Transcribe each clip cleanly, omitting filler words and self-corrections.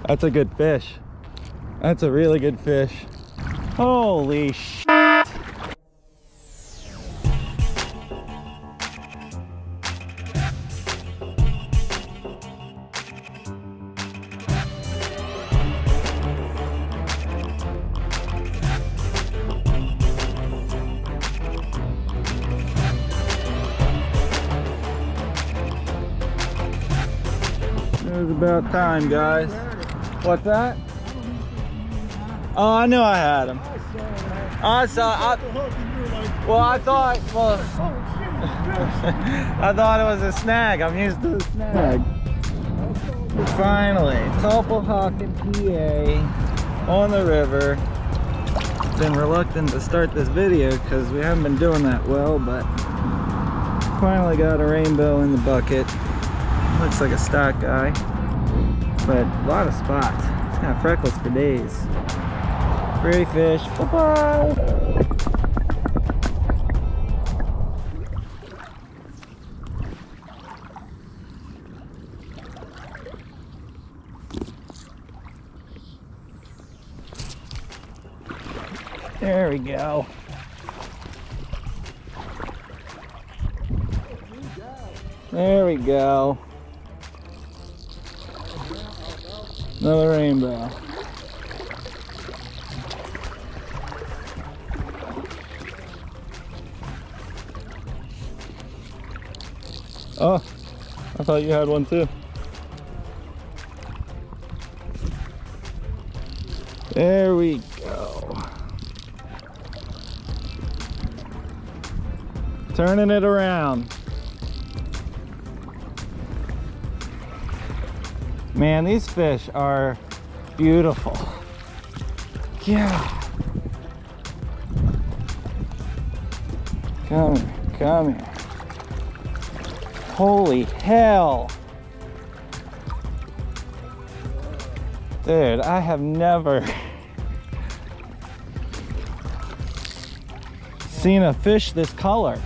That's a good fish. That's a really good fish. Holy shit. It was about time, guys. What's that? Oh, I knew I had him. I thought I thought it was a snag. I'm used to the snag. Finally, Tulpehocken, PA, on the river. Been reluctant to start this video because we haven't been doing that well, but finally got a rainbow in the bucket. Looks like a stock guy, but a lot of spots. It's got freckles for days. Pretty fish. Bye-bye. There we go. There we go. Another rainbow. Oh, I thought you had one too. There we go. Turning it around. Man, these fish are beautiful. Yeah. Come here, come here. Holy hell. Dude, I have never seen a fish this color.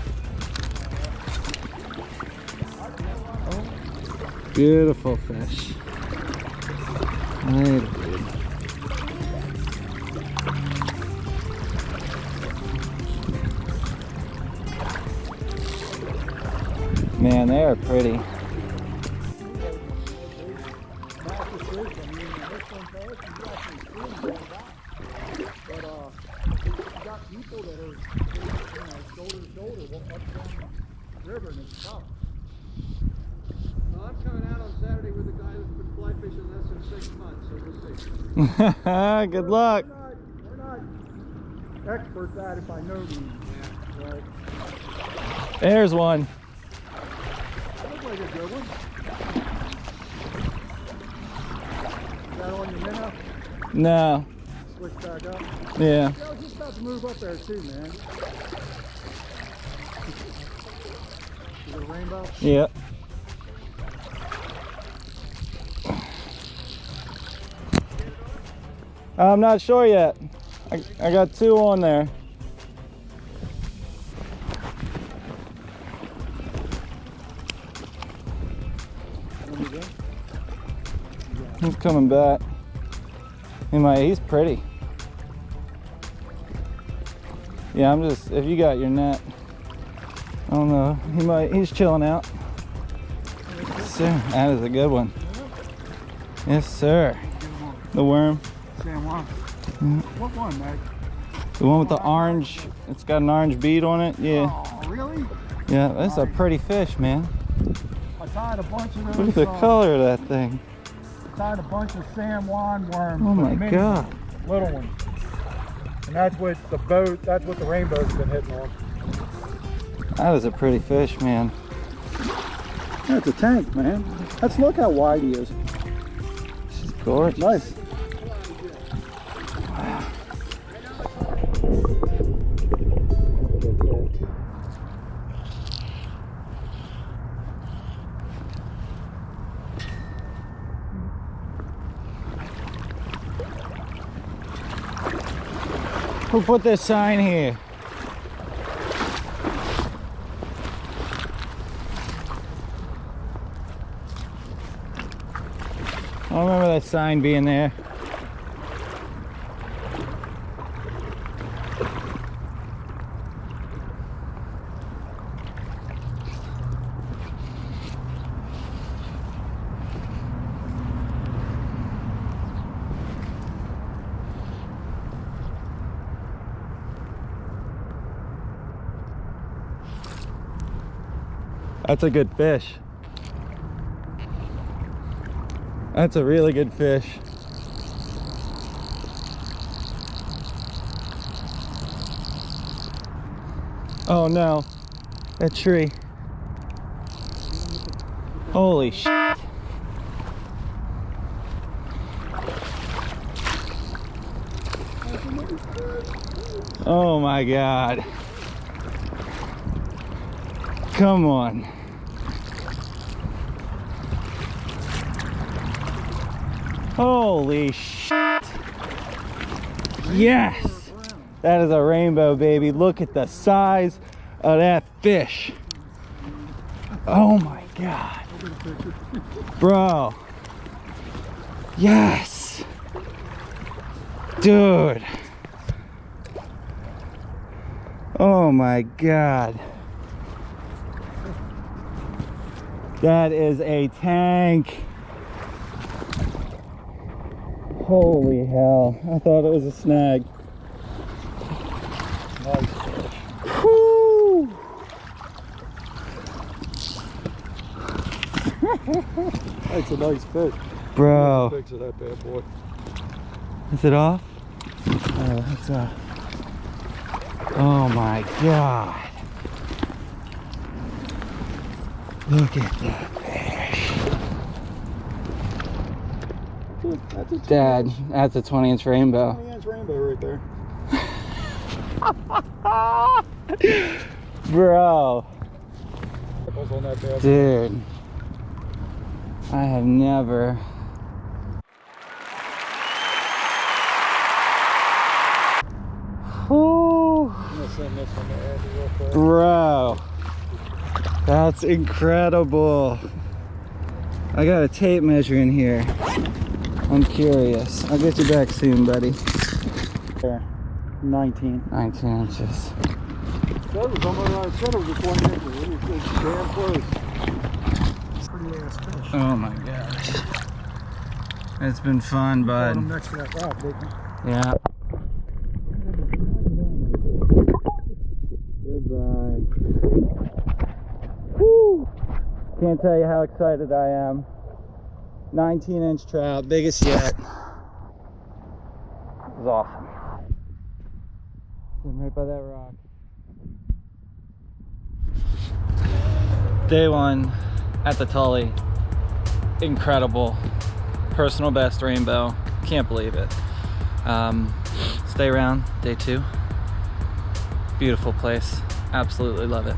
Beautiful fish. Right. Man, they are pretty. Got people that are, shoulder to shoulder up down the river, and it's tough. Well, I'm coming out on Saturday with a guy that's been fly fishing less than 6 months, so we'll see. Good luck. We're not experts at it by no means. Yeah. Right. There's one. That looks like a good one. Is that on your minnow? No. Switch back up? Yeah. I was just about to move up there too, man. Is it a rainbow? Yep. I'm not sure yet. I got 2 on there. He's coming back. He's pretty. Yeah, I'm just, if you got your net, I don't know, he's chilling out. Yes, sir. That is a good one. Yes, sir. The worm. What one, Meg? The one with the orange, it's got an orange bead on it, yeah. Oh, really? Yeah, that's a pretty fish, man. I tied a bunch of those. Look at the color of that thing. I tied a bunch of San Juan worms. Oh my God. Little ones. And that's what the boat, that's what the rainbow's been hitting on. That is a pretty fish, man. That's a tank, man. Let's look how wide he is. She's gorgeous. Nice. Who put this sign here? I remember that sign being there. That's a good fish. That's a really good fish. Oh no, that tree. Holy shit. Oh my God. Come on. Holy shit. Yes. That is a rainbow, baby. Look at the size of that fish. Oh my God. Bro. Yes. Dude. Oh my God. That is a tank. Holy hell. I thought it was a snag. Nice fish. Whew. That's a nice fish. Bro. Picture that bad boy. Is it off? Oh, it's off. Oh my God. Look at that fish. That's a Dad, that's a 20-inch rainbow. 20-inch rainbow right there. Bro. On that bad Dude. I have never. Whew. I'm gonna send this one to Andy real quick. Bro. That's incredible. I got a tape measure in here. I'm curious. I'll get you back soon, buddy. There. 19. 19 inches. That was almost, I said it was a 20 inches. It was damn close. Pretty ass fish. Oh my gosh. It's been fun, Put bud. him next to that rock, didn't you? Yeah. Goodbye. Whew. Can't tell you how excited I am. 19-inch trout, biggest yet. It was awesome. Sitting right by that rock. Day one at the Tully. Incredible. Personal best rainbow. Can't believe it. Stay around day two. Beautiful place. Absolutely love it.